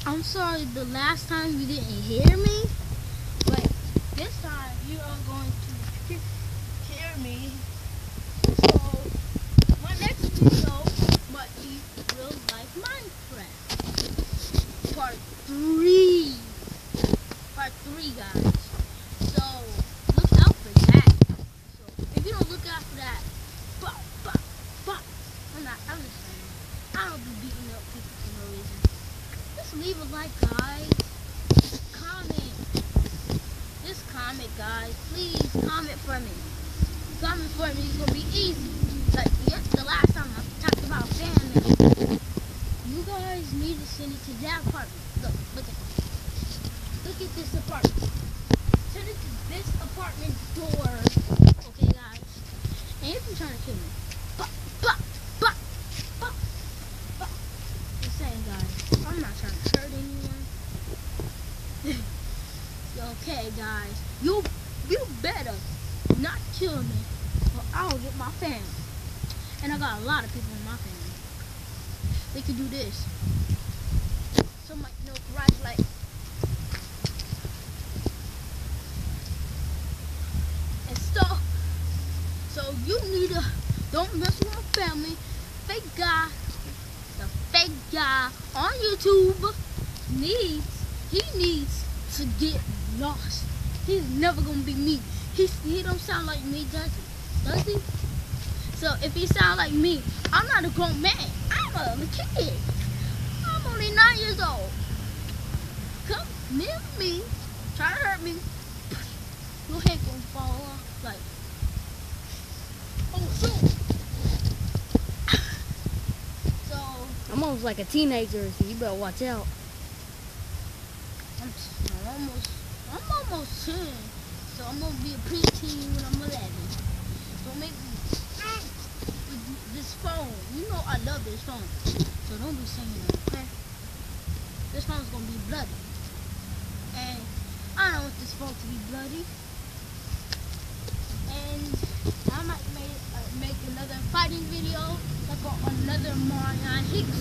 I'm sorry the last time you didn't hear me, but this time you are going to hear me. So, my next video might be real life Minecraft. Part 3. Part 3, guys. So, look out for that. So, if you don't look out for that, I'm just saying. I don't be beating up people for no reason. Just leave a like, guys. Comment. Just comment, guys. Please comment for me. Comment for me. It's gonna be easy. Like the last time I talked about family. You guys need to send it to that apartment. Look at this. Look at this apartment. Send it to this apartment door. Okay, guys. And if you're trying to kill me, just saying, guys. I'm not trying to hurt anyone. Okay, guys. You better not kill me, or I'll get my family. And I got a lot of people in my family. They can do this. Some might know karate like. And stuff. So you need to don't mess with my family. Fake guy, the fake guy on YouTube needs to get lost. He's never gonna be me. He don't sound like me, does he? Does he? So if he sound like me, I'm not a grown man. I'm a kid. I'm only 9 years old. Come near me, try to hurt me. Your head gonna fall off like. Oh shoot! So I'm almost like a teenager, so you better watch out. I'm almost 10, so I'm gonna be a preteen when I'm 11. Don't make me with this phone. You know I love this phone, so don't be saying that, okay? This phone's gonna be bloody, and I don't want this phone to be bloody. And I might make another fighting video, like on another Marion Hicks